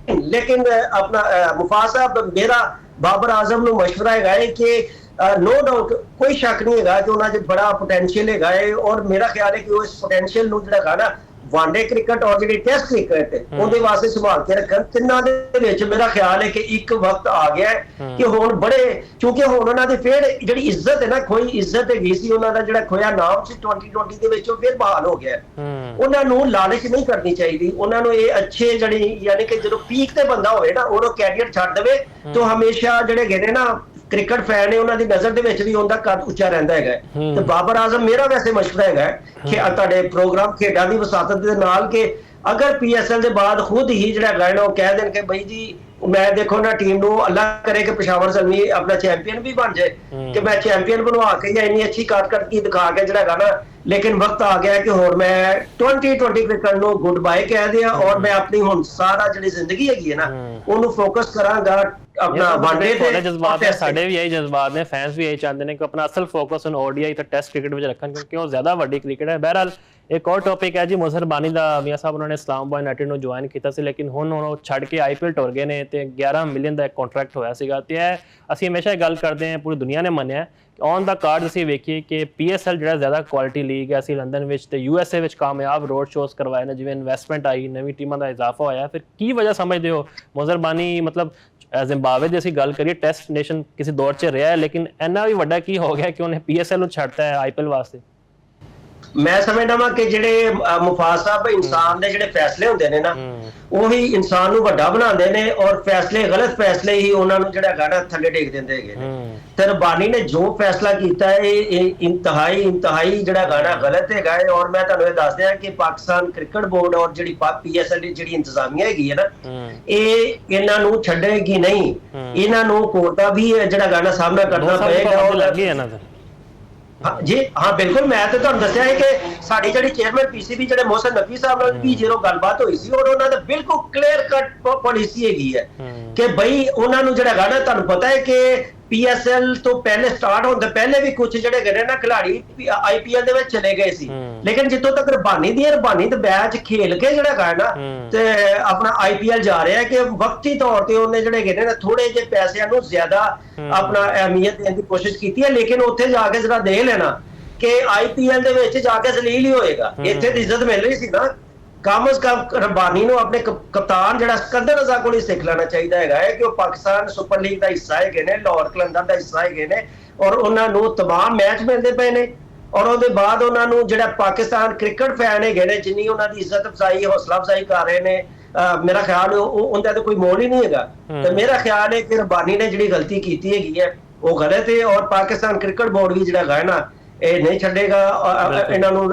ਲੇਕਿਨ ਆਪਣਾ ਮੁਫਾਜ਼ ਸਾਹਿਬ, ਮੇਰਾ ਬਾਬਰ ਆਜ਼ਮ ਨੂੰ ਮਸ਼ਵਰਾ ਹੈਗਾ ਹੈ ਕਿ ਨੋ ਡਾਊਟ ਕੋਈ ਸ਼ੱਕ ਨਹੀਂ ਹੈਗਾ ਕਿ ਉਹਨਾਂ 'ਚ ਬੜਾ ਪੋਟੈਂਸ਼ੀਅਲ ਹੈਗਾ ਹੈ। ਔਰ ਮੇਰਾ ਖਿਆਲ ਹੈ ਕਿ ਉਹ ਇਸ ਪੋਟੈਂਸ਼ੀਅਲ ਨੂੰ ਜਿਹੜਾ ਹੈਗਾ ਨਾ ਵਨਡੇ ਕ੍ਰਿਕਟ ਔਰ ਜਿਹੜੀ ਟੈਸਟ ਕ੍ਰਿਕਟ ਉਹਦੇ ਵਾਸਤੇ ਸੰਭਾਲ ਕੇ ਰੱਖਣ। ਤਿੰਨਾਂ ਦੇ ਵਿੱਚ ਮੇਰਾ ਖਿਆਲ ਹੈ ਕਿ ਇੱਕ ਵਕਤ ਆ ਗਿਆ ਹੈ ਕਿ ਹੁਣ ਬੜੇ, ਕਿਉਂਕਿ ਹੁਣ ਉਹਨਾਂ ਦੀ ਫੇਰ ਜਿਹੜੀ ਇੱਜ਼ਤ ਹੈ ਨਾ, ਖੋਈ ਇੱਜ਼ਤ ਹੈਗੀ ਸੀ, ਉਹਨਾਂ ਦਾ ਜਿਹੜਾ ਖੋਇਆ ਨਾਮ ਸੀ 2020 ਦੇ ਵਿੱਚ, ਉਹ ਫਿਰ ਬਹਾਲ ਹੋ ਗਿਆ। ਉਹਨਾਂ ਨੂੰ ਲਾਲਚ ਨਹੀਂ ਕਰਨੀ ਚਾਹੀਦੀ, ਉਹਨਾਂ ਨੂੰ ਇਹ ਅੱਛੇ ਜਿਹੜੀ ਯਾਨੀ ਕਿ ਜਦੋਂ ਪੀਕ ਤੇ ਬੰਦਾ ਹੋਵੇ ਨਾ ਉਹਨੂੰ ਕੈਰੀਅਰ ਛੱਡ ਦੇਵੇ ਤਾਂ ਹਮੇਸ਼ਾ ਜਿਹੜੇ ਹੈਗੇ ਨੇ ਨਾ ਕ੍ਰਿਕਟ ਫੈਨ ਨੇ ਉਹਨਾਂ ਦੀ ਨਜ਼ਰ ਦੇ ਵਿੱਚ ਵੀ ਉਹਦਾ ਕੱਦ ਉੱਚਾ ਰਹਿੰਦਾ ਹੈਗਾ। ਤੇ ਬਾਬਰ ਆਜ਼ਮ ਮੇਰਾ ਵੈਸੇ ਮਸ਼ਵਰਾ ਹੈਗਾ ਕਿ ਤੁਹਾਡੇ ਪ੍ਰੋਗਰਾਮ ਖੇਡਾਂ ਦੀ ਵਸਾਤਤ ਦੇ ਨਾਲ ਕਿ ਅਗਰ PSL ਦੇ ਬਾਅਦ ਖੁਦ ਹੀ ਜਿਹੜਾ ਹੈਗਾ ਉਹ ਕਹਿ ਦੇਣ ਕਿ ਬਈ ਜੀ ਮੈਂ ਦੇਖੋ ਨਾ ਟੀਮ ਨੂੰ ਅੱਲਾ ਕਰੇ ਕਿ ਪਿਸ਼ਾਵਰ ਜ਼ਲਮੀ ਆਪਣਾ ਚੈਂਪੀਅਨ ਵੀ ਬਣ ਜਾਏ, ਕਿ ਮੈਂ ਚੈਂਪੀਅਨ ਬਣਵਾ ਕੇ ਜਾਂ ਇੰਨੀ ਅੱਛੀ ਕਾਰਕਰਦਗੀ ਦਿਖਾ ਕੇ ਜਿਹੜਾ ਹੈਗਾ ਨਾ, ਲੇਕਿਨ ਵਕਤ ਆ ਗਿਆ ਕਿ ਹੋਰ ਮੈਂ 2020 ਕ੍ਰਿਕਟ ਨੂੰ ਗੁੱਡ ਬਾਏ ਕਹਿ ਦਿਆਂ ਔਰ ਮੈਂ ਆਪਣੀ ਹੁਣ ਸਾਰਾ ਜਿਹੜੀ ਜ਼ਿੰਦਗੀ ਹੈਗੀ ਹੈ ਨਾ ਉਹਨੂੰ ਫੋਕਸ ਕਰਾਂਗਾ ਆਪਣਾ ਵਨਡੇ ਤੇ। ਜਜ਼ਬਾਤ ਹੈ, ਸਾਡੇ ਵੀ ਇਹੀ ਜਜ਼ਬਾਤ ਨੇ, ਫੈਨਸ ਵੀ ਇਹੀ ਚਾਹੁੰਦੇ ਨੇ ਕਿ ਆਪਣਾ ਅਸਲ ਫੋਕਸ ਹੁਣ ODI ਤੇ ਟੈਸਟ ਕ੍ਰਿਕਟ ਵਿੱਚ ਰੱਖਣ, ਕਿਉਂਕਿ ਉਹ ਜ਼ਿਆਦਾ ਵੱਡੀ ਕ੍ਰਿਕਟ ਹੈ। ਬਹਰਹਾਲ ਇੱਕ ਹੋਰ ਟੌਪਿਕ ਹੈ ਜੀ ਮੁਜ਼ਹਰ ਬਾਨੀ ਦਾ। ਮੀਆਂ ਸਾਹਿਬ ਉਹਨਾਂ ਨੇ ਇਸਲਾਮਾਬਾਦ ਯੂਨਾਈਟਿਡ ਨੂੰ ਜੁਆਇਨ ਕੀਤਾ ਸੀ, ਲੇਕਿਨ ਹੁਣ ਉਹ ਛੱਡ ਕੇ IPL ਟੁਰ ਗਏ ਨੇ ਤੇ 11 ਮਿਲੀਅਨ ਦਾ ਇੱਕ ਕੰਟਰੈਕਟ ਹੋਇਆ ਸੀਗਾ। ਤੇ ਅਸੀਂ ਹਮੇਸ਼ਾ ਇਹ ਗੱਲ ਕਰਦੇ ਹਾਂ, ਪੂਰੀ ਦੁਨੀਆ ਨੇ ਮੰਨਿਆ ਔਨ ਦਾ ਕਾਰਡ ਅਸੀਂ ਵੇਖੀਏ ਕਿ PSL ਜਿਹੜਾ ਜ਼ਿਆਦਾ ਕੁਆਲਿਟੀ ਲੀਗ ਹੈ, ਅਸੀਂ ਲੰਡਨ ਵਿੱਚ ਤੇ USA ਵਿੱਚ ਕਾਮਯਾਬ ਰੋਡ ਸ਼ੋਜ਼ ਕਰਵਾਏ ਨੇ, ਜਿਵੇਂ ਇਨਵੈਸਟਮੈਂਟ ਆਈ, ਨਵੀਂ ਟੀਮਾਂ ਦਾ ਇਜ਼ਾਫਾ ਹੋਇਆ। ਫਿਰ ਕੀ ਵਜ੍ਹਾ ਸਮਝਦੇ ਹੋ ਮੁਜ਼ਹਰ ਬਾਨੀ ਮਤਲਬ ਜ਼ਿੰਬਾਬਵੇ ਦੀ ਅਸੀਂ ਗੱਲ ਕਰੀਏ ਟੈਸਟ ਨੇਸ਼ਨ ਕਿਸੇ ਦੌਰ 'ਚ ਰਿਹਾ ਹੈ, ਲੇਕਿਨ ਇੰਨਾ ਵੀ ਵੱਡਾ ਕੀ ਹੋ ਗਿਆ ਕਿ ਉਹਨੇ PSL ਨੂੰ ਛੱਡਤਾ ਹੈ IPL ਵਾਸਤੇ? ਮੈਂ ਸਮਝਦਾ ਵਾਂ ਕਿ ਜਿਹੜੇ ਮੁਫਾਜ਼ ਸਾਹਿਬ ਇਨਸਾਨ ਦੇ ਜਿਹੜੇ ਫੈਸਲੇ ਹੁੰਦੇ ਨੇ ਨਾ ਉਹੀ ਇਨਸਾਨ ਨੂੰ ਵੱਡਾ ਬਣਾਉਂਦੇ ਨੇ ਔਰ ਫੈਸਲੇ ਗਲਤ ਫੈਸਲੇ ਹੀ ਉਹਨਾਂ ਨੂੰ ਜਿਹੜਾ ਗਾਣਾ ਥੱਲੇ ਟੇਕ ਦਿੰਦੇ ਹੈਗੇ ਨੇ। ਤੇ ਰਬਾਨੀ ਨੇ ਜੋ ਫੈਸਲਾ ਕੀਤਾ ਹੈ ਇਹ ਇੰਤਹਾਈ ਜਿਹੜਾ ਗਾਣਾ ਗਲਤ ਹੈਗਾ ਹੈ। ਔਰ ਮੈਂ ਤੁਹਾਨੂੰ ਇਹ ਦੱਸ ਦਿਆਂ ਕਿ ਪਾਕਿਸਤਾਨ ਕ੍ਰਿਕਟ ਬੋਰਡ ਔਰ ਜਿਹੜੀ PSL ਦੀ ਜਿਹੜੀ ਇੰਤਜ਼ਾਮੀਆ ਹੈਗੀ ਹੈ ਨਾ ਇਹ ਇਹਨਾਂ ਨੂੰ ਛੱਡੇਗੀ ਨਹੀਂ, ਇਹਨਾਂ ਨੂੰ ਕੋਰਟ ਦਾ ਵੀ ਜਿਹੜਾ ਗਾਣਾ ਸਾਹਮਣਾ ਕਰਨਾ ਪਏਗਾ। ਜੀ ਹਾਂ ਬਿਲਕੁਲ, ਮੈਂ ਤੇ ਤੁਹਾਨੂੰ ਦੱਸਿਆ ਹੈ ਕਿ ਸਾਡੀ ਜਿਹੜੀ ਚੇਅਰਮੈਨ PCB ਜਿਹੜੇ ਮੋਹਸਨ ਨਕਵੀ ਸਾਹਿਬ ਨਾਲ ਵੀ ਜਦੋਂ ਗੱਲਬਾਤ ਹੋਈ ਸੀ ਔਰ ਉਹਨਾਂ ਦਾ ਬਿਲਕੁਲ ਕਲੀਅਰ ਕੱਟ ਪਾਲਿਸੀ ਹੈਗੀ ਹੈ ਕਿ ਬਈ ਉਹਨਾਂ ਨੂੰ ਜਿਹੜਾ ਹੈਗਾ ਨਾ, ਤੁਹਾਨੂੰ ਪਤਾ ਹੈ ਕਿ PSL ਤੋਂ ਪਹਿਲੇ ਸਟਾਰਟ ਹੋਣ ਤੋਂ ਪਹਿਲੇ ਵੀ ਕੁਝ ਜਿਹੜੇ ਗਏ ਨਾ ਖਿਡਾਰੀ IPL ਦੇ ਵਿੱਚ ਚਲੇ ਗਏ ਸੀ, ਲੇਕਿਨ ਜਿੱਥੋਂ ਤੱਕ ਰਬਾਨੀ ਤੇ ਮੈਚ ਖੇਲ ਕੇ ਜਿਹੜਾ ਹੈਗਾ ਨਾ ਤੇ ਆਪਣਾ IPL ਜਾ ਰਿਹਾ ਕਿ ਵਕਤੀ ਤੌਰ ਤੇ ਉਹਨੇ ਜਿਹੜੇ ਗਏ ਨਾ ਥੋੜੇ ਜਿਹੇ ਪੈਸਿਆਂ ਨੂੰ ਜ਼ਿਆਦਾ ਆਪਣਾ ਅਹਿਮੀਅਤ ਦੇਣ ਦੀ ਕੋਸ਼ਿਸ਼ ਕੀਤੀ ਹੈ, ਲੇਕਿਨ ਉੱਥੇ ਜਾ ਕੇ ਜਿਹੜਾ ਦੇਖ ਲੈਣਾ ਕਿ IPL ਦੇ ਵਿੱਚ ਜਾ ਕੇ ਜ਼ਲੀਲ ਹੀ ਹੋਏਗਾ। ਇੱਥੇ ਦੀ ਇੱਜ਼ਤ ਮਿਲ ਰਹੀ ਸੀ ਨਾ, ਕਮ ਅਜ਼ ਕਮ ਰਬਾਨੀ ਨੂੰ ਆਪਣੇ ਕਪਤਾਨ ਜਿਹੜਾ ਸਿਕੰਦਰ ਰਜ਼ਾ ਕੋਲ ਹੀ ਸਿੱਖ ਲੈਣਾ ਚਾਹੀਦਾ ਹੈਗਾ ਹੈ ਕਿ ਉਹ ਪਾਕਿਸਤਾਨ ਸੁਪਰ ਲੀਗ ਦਾ ਹਿੱਸਾ ਹੈਗੇ ਨੇ, ਲਾਹੌਰ ਕਲੰਦਰ ਦਾ ਹਿੱਸਾ ਹੈਗੇ ਨੇ ਔਰ ਉਹਨਾਂ ਨੂੰ ਤਮਾਮ ਮੈਚ ਮਿਲਦੇ ਪਏ ਨੇ। ਔਰ ਉਹਦੇ ਬਾਅਦ ਉਹਨਾਂ ਨੂੰ ਜਿਹੜਾ ਪਾਕਿਸਤਾਨ ਕ੍ਰਿਕਟ ਫੈਨ ਹੈਗੇ ਨੇ ਜਿੰਨੀ ਉਹਨਾਂ ਦੀ ਇੱਜ਼ਤ ਅਫਜ਼ਾਈ ਹੌਸਲਾ ਅਫਜ਼ਾਈ ਕਰ ਰਹੇ ਨੇ, ਮੇਰਾ ਖਿਆਲ ਉਹਦਾ ਤਾਂ ਕੋਈ ਮੋਲ ਹੀ ਨਹੀਂ ਹੈਗਾ। ਤੇ ਮੇਰਾ ਖਿਆਲ ਹੈ ਕਿ ਰਬਾਨੀ ਨੇ ਜਿਹੜੀ ਗਲਤੀ ਕੀਤੀ ਹੈਗੀ ਹੈ ਉਹ ਗਲਤ ਹੈ ਔਰ ਪਾਕਿਸਤਾਨ ਕ੍ਰਿਕਟ ਬੋਰਡ ਵੀ ਜਿਹੜਾ ਹੈਗਾ ਨਾ ਇਹ ਨਹੀਂ ਛੱਡੇਗਾ ਇਹਨਾਂ ਨੂੰ।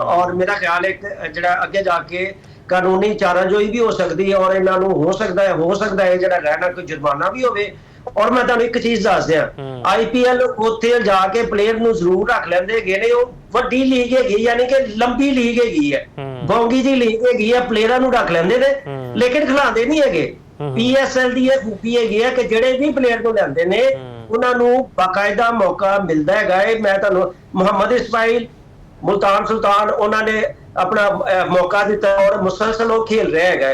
ਔਰ ਮੇਰਾ ਖਿਆਲ ਹੈ ਜਿਹੜਾ ਅੱਗੇ ਜਾ ਕੇ ਕਾਨੂੰਨੀ ਚਾਰਾਜੋਈ ਵੀ ਹੋ ਸਕਦੀ ਹੈ ਔਰ ਇਹਨਾਂ ਨੂੰ ਹੋ ਸਕਦਾ ਹੈ ਜਿਹੜਾ ਰਹਿਣਾ ਕੋਈ ਜੁਰਮਾਨਾ ਵੀ ਹੋਵੇ। ਔਰ ਮੈਂ ਤੁਹਾਨੂੰ ਇੱਕ ਚੀਜ਼ ਦੱਸ ਦਿਆਂ, IPL ਉੱਥੇ ਜਾ ਕੇ ਪਲੇਅਰ ਨੂੰ ਜ਼ਰੂਰ ਰੱਖ ਲੈਂਦੇ ਹੈਗੇ ਨੇ, ਉਹ ਵੱਡੀ ਲੀਗ ਹੈਗੀ ਯਾਨੀ ਕਿ ਲੰਬੀ ਲੀਗ ਹੈਗੀ ਹੈ, ਬੌਂਗੀ ਦੀ ਲੀਗ ਹੈਗੀ ਹੈ, ਪਲੇਅਰਾਂ ਨੂੰ ਰੱਖ ਲੈਂਦੇ ਨੇ ਲੇਕਿਨ ਖਿਲਾਉਂਦੇ ਨਹੀਂ ਹੈਗੇ। PSL ਦੀ ਇਹ ਖੂਬੀ ਹੈਗੀ ਹੈ ਕਿ ਜਿਹੜੇ ਵੀ ਪਲੇਅਰ ਨੂੰ ਲੈਂਦੇ ਨੇ ਉਹਨਾਂ ਨੂੰ ਬਾਕਾਇਦਾ ਮੌਕਾ ਮਿਲਦਾ ਹੈਗਾ ਹੈ। ਮੈਂ ਤੁਹਾਨੂੰ ਮੁਹੰਮਦ ਇਸਮਾਈਲ, ਮੁਲਤਾਨ ਸੁਲਤਾਨ ਉਹਨਾਂ ਨੇ ਆਪਣਾ ਮੌਕਾ ਦਿੱਤਾ ਔਰ ਮੁਸਲਸਲ ਉਹ ਖੇਲ ਰਿਹਾ ਹੈਗਾ।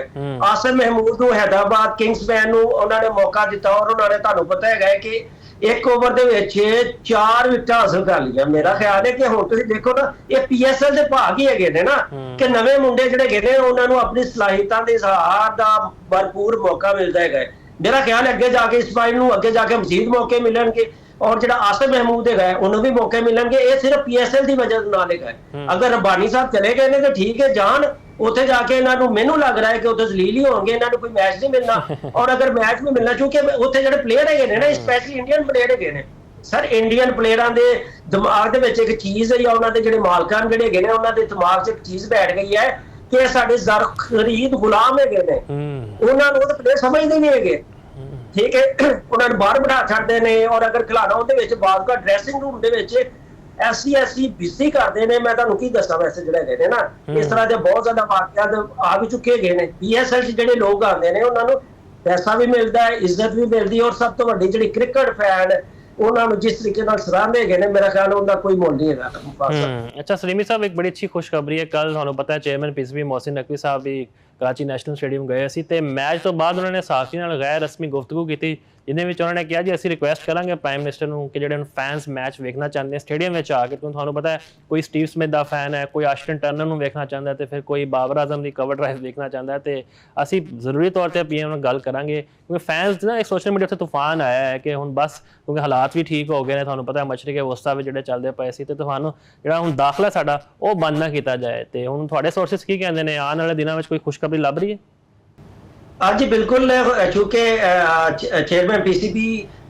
ਆਸਿਮ ਮਹਿਮੂਦ ਨੂੰ ਹੈਦਰਾਬਾਦ ਕਿੰਗਸਮੈਨ ਨੂੰ ਉਹਨਾਂ ਨੇ ਮੌਕਾ ਦਿੱਤਾ ਔਰ ਉਹਨਾਂ ਨੇ ਤੁਹਾਨੂੰ ਪਤਾ ਹੈਗਾ ਕਿ ਇੱਕ ਓਵਰ ਦੇ ਵਿੱਚ 4 ਵਿਕਟਾਂ ਹਾਸਲ ਕਰ ਲਈਆਂ। ਮੇਰਾ ਖਿਆਲ ਹੈ ਕਿ ਹੁਣ ਤੁਸੀਂ ਦੇਖੋ ਨਾ ਇਹ PSL ਦੇ ਭਾਗ ਹੀ ਹੈਗੇ ਨੇ ਨਾ ਕਿ ਨਵੇਂ ਮੁੰਡੇ ਜਿਹੜੇ ਹੈਗੇ ਨੇ ਉਹਨਾਂ ਨੂੰ ਆਪਣੀ ਸਲਾਹੀਤਾਂ ਦੇ ਇਜ਼ਹਾਰ ਦਾ ਭਰਪੂਰ ਮੌਕਾ ਮਿਲਦਾ ਹੈਗਾ। ਮੇਰਾ ਖਿਆਲ ਹੈ ਅੱਗੇ ਜਾ ਕੇ ਇਸਮਾਈਲ ਨੂੰ ਅੱਗੇ ਜਾ ਕੇ ਮਜ਼ੀਦ ਮੌਕੇ ਮਿਲਣਗੇ ਔਰ ਜਿਹੜਾ ਆਸਿਮ ਮਹਿਮੂਦ ਹੈਗਾ ਉਹਨੂੰ ਵੀ ਮੌਕੇ ਮਿਲਣਗੇ। ਇਹ ਸਿਰਫ PSL ਦੀ ਵਜ੍ਹਾ ਨਾਲ ਹੈਗਾ। ਅਗਰ ਰਬਾਨੀ ਸਾਹਿਬ ਚਲੇ ਗਏ ਨੇ ਤਾਂ ਠੀਕ ਹੈ, ਜਾਣ ਉੱਥੇ ਜਾ ਕੇ ਇਹਨਾਂ ਨੂੰ, ਮੈਨੂੰ ਲੱਗ ਰਿਹਾ ਹੈ ਕਿ ਉੱਥੇ ਜ਼ਲੀਲ ਹੀ ਹੋਣਗੇ, ਇਹਨਾਂ ਨੂੰ ਕੋਈ ਮੈਚ ਨਹੀਂ ਮਿਲਣਾ ਔਰ ਅਗਰ ਮੈਚ ਵੀ ਮਿਲਣਾ ਕਿਉਂਕਿ ਉੱਥੇ ਜਿਹੜੇ ਪਲੇਅਰ ਹੈਗੇ ਨੇ ਨਾ ਸਪੈਸ਼ਲੀ ਇੰਡੀਅਨ ਪਲੇਅਰ ਹੈਗੇ ਨੇ ਸਰ, ਇੰਡੀਅਨ ਪਲੇਅਰਾਂ ਦੇ ਦਿਮਾਗ ਦੇ ਵਿੱਚ ਇੱਕ ਚੀਜ਼ ਹੈ ਜਾਂ ਉਹਨਾਂ ਦੇ ਜਿਹੜੇ ਮਾਲਕਾਨ ਜਿਹੜੇ ਹੈਗੇ ਨੇ ਉਹਨਾਂ ਦੇ ਦਿਮਾਗ 'ਚ ਇੱਕ ਚੀਜ਼ ਬੈਠ ਗਈ ਹੈ ਕਿ ਸਾਡੇ ਜ਼ਰ ਖਰੀਦ ਗੁਲਾਮ ਹੈਗੇ ਨੇ, ਉਹਨਾਂ ਨੂੰ ਉਹ ਪਲੇਅਰ ਸਮਝਦੇ ਨਹੀਂ ਹੈਗੇ। ਠੀਕ ਹੈ, ਉਹਨਾਂ ਨੂੰ ਬਾਹਰ ਬਿਠਾ ਛੱਡਦੇ ਨੇ ਔਰ ਅਗਰ ਖਿਲਾਣਾ ਉਹਦੇ ਵਿੱਚ ਬਾਅਦ ਦਾ ਡਰੈਸਿੰਗ ਰੂਮ ਦੇ ਵਿੱਚ ਐਸੀ ਬਿਜ਼ੀ ਕਰਦੇ ਨੇ। ਮੈਂ ਤੁਹਾਨੂੰ ਕੀ ਦੱਸਾਂ, ਵੈਸੇ ਜਿਹੜੇ ਹੈਗੇ ਨੇ ਨਾ ਇਸ ਤਰ੍ਹਾਂ ਦੇ ਬਹੁਤ ਜ਼ਿਆਦਾ ਵਾਕਿਆਤ ਆ ਵੀ ਚੁੱਕੇ ਹੈਗੇ ਨੇ। PSL 'ਚ ਜਿਹੜੇ ਲੋਕ ਆਉਂਦੇ ਨੇ ਉਹਨਾਂ ਨੂੰ ਪੈਸਾ ਵੀ ਮਿਲਦਾ ਹੈ, ਇੱਜ਼ਤ ਵੀ ਮਿਲਦੀ ਹੈ, ਔਰ ਸਭ ਤੋਂ ਵੱਡੀ ਜਿਹੜੀ ਕ੍ਰਿਕਟ ਫੈਨ ਉਹਨਾਂ ਨੂੰ ਜਿਸ ਤਰੀਕੇ ਨਾਲ ਸਰਾਹਦੇ ਹੈਗੇ ਨੇ, ਮੇਰਾ ਖਿਆਲ ਉਹਦਾ ਕੋਈ ਮੁੱਲ ਨਹੀਂ ਹੈਗਾ। अच्छा सलीमी साहब, एक बड़ी अच्छी खुशखबरी है। कल ਤੁਹਾਨੂੰ ਪਤਾ ਹੈ ਚੇਅਰਮੈਨ PCB मोहसिन नकवी ਸਾਹਿਬ ਵੀ ਕਰਾਚੀ ਨੈਸ਼ਨਲ ਸਟੇਡੀਅਮ ਗਏ ਸੀ ਤੇ ਮੈਚ ਤੋਂ ਬਾਅਦ ਉਹਨਾਂ ਨੇ ਸਾਥੀ ਨਾਲ ਗੈਰ ਰਸਮੀ ਗੁਫ਼ਤਗੂ ਕੀਤੀ, ਜਿਹਦੇ ਵਿੱਚ ਉਹਨਾਂ ਨੇ ਕਿਹਾ ਜੀ ਅਸੀਂ ਰਿਕੁਐਸਟ ਕਰਾਂਗੇ ਪ੍ਰਾਈਮ ਮਿਨਿਸਟਰ ਨੂੰ ਕਿ ਜਿਹੜੇ ਫੈਨਸ ਮੈਚ ਵੇਖਣਾ ਚਾਹੁੰਦੇ ਸਟੇਡੀਅਮ ਵਿੱਚ ਆ ਕੇ, ਕਿਉਂਕਿ ਤੁਹਾਨੂੰ ਪਤਾ ਹੈ ਕੋਈ ਸਟੀਵ ਸਮਿਥ ਦਾ ਫੈਨ ਹੈ, ਕੋਈ ਆਸ਼ਟਨ ਟਰਨਰ ਨੂੰ ਵੇਖਣਾ ਚਾਹੁੰਦਾ ਤੇ ਫਿਰ ਕੋਈ ਬਾਬਰ ਆਜ਼ਮ ਦੀ ਕਵਰ ਡਰਾਈਵ ਵੇਖਣਾ ਚਾਹੁੰਦਾ ਤੇ ਅਸੀਂ ਜ਼ਰੂਰੀ ਤੌਰ ਤੇ PM ਨਾਲ ਗੱਲ ਕਰਾਂਗੇ, ਕਿਉਂਕਿ ਫੈਨਸ ਨਾ ਇੱਕ ਸੋਸ਼ਲ ਮੀਡੀਆ ਤੇ ਤੂਫਾਨ ਆਇਆ ਹੈ ਕਿ ਹੁਣ ਬਸ ਕਿਉਂਕਿ ਹਾਲਾਤ ਵੀ ਠੀਕ ਹੋ ਗਏ ਨੇ, ਤੁਹਾਨੂੰ ਪਤਾ ਹੈ ਮਸ਼ਰਕ ਵਸਤਾ ਵਿੱਚ ਜਿਹੜੇ ਚੱਲਦੇ ਪਏ ਸੀ ਤੇ ਤੁਹਾਨੂੰ ਜਿਹੜਾ ਹੁਣ ਦਾਖਲਾ ਸਾਡਾ ਉਹ ਬੰਦ ਨਾ ਕੀਤਾ ਜਾਏ। ਤੇ ਹੁਣ ਤੁਹਾਡੇ ਸੋਰਸਿਸ ਕੀ ਕਹਿੰਦੇ ਨੇ, ਆਉਣ ਵਾਲੇ ਦਿਨਾਂ ਵਿੱਚ ਕੋਈ ਖੁਸ਼ਖਬਰੀ ਲੱਭ ਰਹੀ ਹੈ? ਹਾਂਜੀ ਬਿਲਕੁਲ, ਕਿਉਂਕਿ ਚੇਅਰਮੈਨ PCB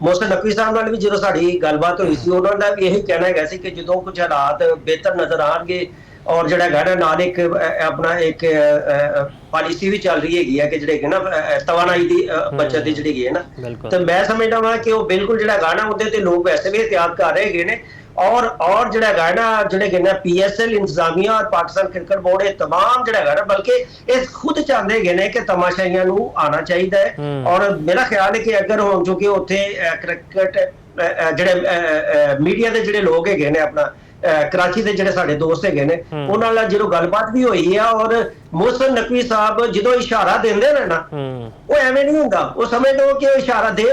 ਮੋਹਸਿਨ ਨਕਵੀ ਸਾਹਿਬ ਨਾਲ ਵੀ ਜਦੋਂ ਸਾਡੀ ਗੱਲਬਾਤ ਹੋਈ ਸੀ, ਉਹਨਾਂ ਦਾ ਵੀ ਇਹੀ ਕਹਿਣਾ ਹੈਗਾ ਸੀ ਕਿ ਜਦੋਂ ਕੁਝ ਹਾਲਾਤ ਬਿਹਤਰ ਨਜ਼ਰ ਆਉਣਗੇ ਔਰ ਜਿਹੜਾ ਹੈਗਾ ਨਾਲ ਇੱਕ ਆਪਣਾ ਇੱਕ ਪਾਲਿਸੀ ਵੀ ਚੱਲ ਰਹੀ ਹੈਗੀ ਹੈ ਕਿ ਜਿਹੜੇ ਨਾ ਤਵਾਨਾਈ ਦੀ ਬੱਚਤ ਦੀ ਜਿਹੜੀ ਹੈਗੀ ਹੈ ਨਾ, ਤੇ ਮੈਂ ਸਮਝਦਾ ਵਾਂ ਕਿ ਉਹ ਬਿਲਕੁਲ ਜਿਹੜਾ ਹੈਗਾ ਨਾ ਉਹਦੇ ਤੇ ਲੋਕ ਵੈਸੇ ਵੀ ਇhtiyat ਕਰ ਰਹੇ ਹੈਗੇ ਨੇ। ਔਰ ਜਿਹੜਾ ਹੈਗਾ ਨਾ ਜਿਹੜੇ ਹੈਗੇ ਨਾ PSL ਇੰਤਜ਼ਾਮੀਆ ਔਰ ਪਾਕਿਸਤਾਨ ਕ੍ਰਿਕਟ ਬੋਰਡ ਇਹ तमाम ਜਿਹੜਾ ਹੈਗਾ ਨਾ ਬਲਕਿ ਇਹ ਖੁਦ ਚਾਹੁੰਦੇ ਹੈਗੇ ਨੇ ਕਿ ਤਮਾਸ਼ਾਈਆਂ ਨੂੰ ਆਉਣਾ ਚਾਹੀਦਾ ਹੈ। ਔਰ ਮੇਰਾ ਖਿਆਲ ਹੈ ਕਿ ਅਗਰ ਹੁਣ ਚੁੱਕੇ ਉੱਥੇ ਕ੍ਰਿਕਟ ਜਿਹੜੇ ਮੀਡੀਆ ਦੇ ਜਿਹੜੇ ਲੋਕ ਹੈਗੇ ਨੇ ਆਪਣਾ ਕਰਾਚੀ ਦੇ ਜਿਹੜੇ ਸਾਡੇ ਦੋਸਤ ਹੈਗੇ ਨੇ ਉਹਨਾਂ ਨਾਲ ਜਦੋਂ ਗੱਲਬਾਤ ਵੀ ਹੋਈ ਆ, ਔਰ ਮੋਹਸਿਨ ਨਕਵੀ ਸਾਹਿਬ ਜਦੋਂ ਇਸ਼ਾਰਾ ਦਿੰਦੇ ਨੇ ਨਾ ਉਹ ਐਵੇਂ ਨਹੀਂ ਹੁੰਦਾ, ਉਹ ਸਮਝ ਲਓ ਕਿ ਉਹ ਇਸ਼ਾਰਾ ਦੇ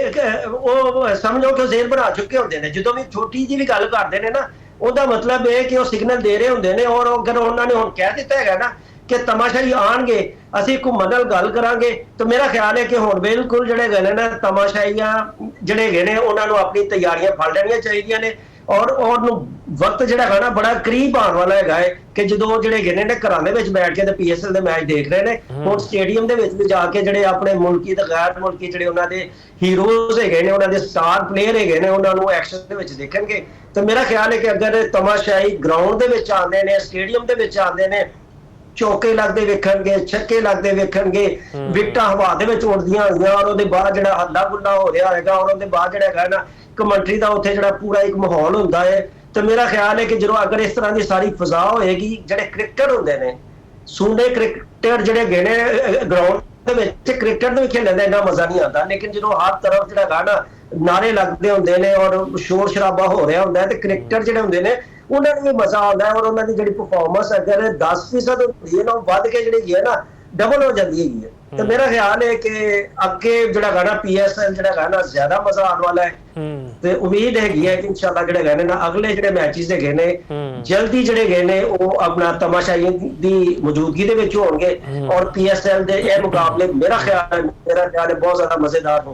ਉਹ ਸਮਝੋ ਕਿ ਉਹ ਜ਼ੇਰ ਬਣਾ ਚੁੱਕੇ ਹੁੰਦੇ ਨੇ। ਜਦੋਂ ਵੀ ਛੋਟੀ ਜਿਹੀ ਵੀ ਗੱਲ ਕਰਦੇ ਨੇ ਨਾ ਉਹਦਾ ਮਤਲਬ ਇਹ ਕਿ ਉਹ ਸਿਗਨਲ ਦੇ ਰਹੇ ਹੁੰਦੇ ਨੇ। ਔਰ ਅਗਰ ਉਹਨਾਂ ਨੇ ਹੁਣ ਕਹਿ ਦਿੱਤਾ ਹੈਗਾ ਨਾ ਕਿ ਤਮਾਸ਼ਾਈ ਆਣਗੇ ਅਸੀਂ ਘੁੰਮਣ ਨਾਲ ਗੱਲ ਕਰਾਂਗੇ, ਤਾਂ ਮੇਰਾ ਖਿਆਲ ਹੈ ਕਿ ਹੁਣ ਬਿਲਕੁਲ ਜਿਹੜੇ ਹੈਗੇ ਨੇ ਨਾ ਤਮਾਸ਼ਾਈਆਂ ਜਿਹੜੇ ਹੈਗੇ ਨੇ ਉਹਨਾਂ ਨੂੰ ਆਪਣੀ ਤਿਆਰੀਆਂ ਫੜ ਲੈਣੀਆਂ ਚਾਹੀਦੀਆਂ ਨੇ। ਔਰ ਉਹਨੂੰ ਵਕਤ ਜਿਹੜਾ ਹੈਗਾ ਨਾ ਬੜਾ ਕਰੀਬ ਆਉਣ ਵਾਲਾ ਹੈਗਾ ਹੈ ਕਿ ਜਦੋਂ ਜਿਹੜੇ ਹੈਗੇ ਨੇ ਘਰਾਂ ਦੇ ਵਿੱਚ ਬੈਠ ਕੇ ਤੇ PSL ਦੇ ਮੈਚ ਦੇਖ ਰਹੇ ਨੇ, ਹੁਣ ਸਟੇਡੀਅਮ ਦੇ ਵਿੱਚ ਵੀ ਜਾ ਕੇ ਜਿਹੜੇ ਆਪਣੇ ਮੁਲਕੀ ਤੇ ਗੈਰ ਮੁਲਕੀ ਜਿਹੜੇ ਉਹਨਾਂ ਦੇ ਹੀਰੋਜ਼ ਹੈਗੇ ਨੇ, ਉਹਨਾਂ ਦੇ ਸਟਾਰ ਪਲੇਅਰ ਹੈਗੇ ਨੇ, ਉਹਨਾਂ ਨੂੰ ਐਕਸ਼ਨ ਦੇ ਵਿੱਚ ਦੇਖਣਗੇ। ਤੇ ਮੇਰਾ ਖਿਆਲ ਹੈ ਕਿ ਅਗਰ ਤਮਾਸ਼ਾਈ ਗਰਾਊਂਡ ਦੇ ਵਿੱਚ ਆਉਂਦੇ ਨੇ, ਸਟੇਡੀਅਮ ਦੇ ਵਿੱਚ ਆਉਂਦੇ ਨੇ, ਚੌਕੇ ਲੱਗਦੇ ਵੇਖਣਗੇ, ਛੱਕੇ ਲੱਗਦੇ ਵੇਖਣਗੇ, ਵਿਕਟਾਂ ਹਵਾ ਦੇ ਵਿੱਚ ਉੱਡਦੀਆਂ ਹੋਈਆਂ, ਔਰ ਉਹਦੇ ਬਾਅਦ ਜਿਹੜਾ ਹੱਲਾ ਗੁੱਲਾ ਹੋ ਰਿਹਾ ਹੋਏਗਾ, ਔਰ ਉਹਦੇ ਬਾਅਦ ਜਿਹੜਾ ਹੈਗਾ ਨਾ ਕਮੈਂਟਰੀ ਦਾ ਉੱਥੇ ਜਿਹੜਾ ਪੂਰਾ ਇੱਕ ਮਾਹੌਲ ਹੁੰਦਾ ਹੈ। ਤੇ ਮੇਰਾ ਖਿਆਲ ਹੈ ਕਿ ਜਦੋਂ ਅਗਰ ਇਸ ਤਰ੍ਹਾਂ ਦੀ ਸਾਰੀ ਫਜ਼ਾ ਹੋਏਗੀ, ਜਿਹੜੇ ਕ੍ਰਿਕਟਰ ਹੁੰਦੇ ਨੇ ਸੁੰਡੇ ਕ੍ਰਿਕਟਰ ਜਿਹੜੇ ਹੈਗੇ ਨੇ ਗਰਾਊਂਡ ਦੇ ਵਿੱਚ ਕ੍ਰਿਕਟ ਦੇ ਖੇਡਣ ਦਾ ਇੰਨਾ ਮਜ਼ਾ ਨਹੀਂ ਆਉਂਦਾ, ਲੇਕਿਨ ਜਦੋਂ ਹਰ ਤਰਫ ਜਿਹੜਾ ਹੈਗਾ ਨਾ ਨਾਰੇ ਲੱਗਦੇ ਹੁੰਦੇ ਨੇ ਔਰ ਸ਼ੋਰ ਸ਼ਰਾਬਾ ਹੋ ਰਿਹਾ ਹੁੰਦਾ ਹੈ ਤੇ ਕ੍ਰਿਕਟਰ ਜਿਹੜੇ ਹੁੰਦੇ ਨੇ ਉਹਨਾਂ ਨੂੰ ਵੀ ਮਜ਼ਾ ਆਉਂਦਾ ਹੈ। ਔਰ ਉਹਨਾਂ ਦੀ ਜਿਹੜੀ ਪਰਫਾਰਮੈਂਸ ਅਗਰ 10% ਹੁੰਦੀ ਹੈ ਨਾ ਉਹ ਵੱਧ ਕੇ ਜਿਹੜੀ ਹੈ ਨਾ ਡਬਲ ਹੋ ਜਾਂਦੀ ਹੈਗੀ ਹੈ। ਤੇ ਮੇਰਾ ਖਿਆਲ ਹੈ ਕਿ ਅੱਗੇ ਜਿਹੜਾ ਹੈਗਾ ਨਾ PSL ਜਿਹੜਾ ਹੈਗਾ ਨਾ ਜ਼ਿਆਦਾ ਮਜ਼ਾ ਆਉਣ ਵਾਲਾ ਹੈ। ਤੇ ਉਮੀਦ ਹੈਗੀ ਹੈ ਕਿ ਇਨਸ਼ਾਅੱਲਾ ਜਿਹੜੇ ਹੈਗੇ ਨੇ ਨਾ ਅਗਲੇ ਜਿਹੜੇ ਮੈਚਿਸ ਹੈਗੇ ਨੇ ਜਲਦੀ ਜਿਹੜੇ ਹੈਗੇ ਨੇ ਉਹ ਆਪਣਾ ਤਮਾਸ਼ਾਈ ਦੀ ਮੌਜੂਦਗੀ ਦੇ ਵਿੱਚ ਹੋਣਗੇ ਔਰ PSL ਦੇ ਇਹ ਮੁਕਾਬਲੇ ਮੇਰਾ ਖਿਆਲ ਹੈ ਬਹੁਤ ਜ਼ਿਆਦਾ ਮਜ਼ੇਦਾਰ ਹੋਣਗੇ।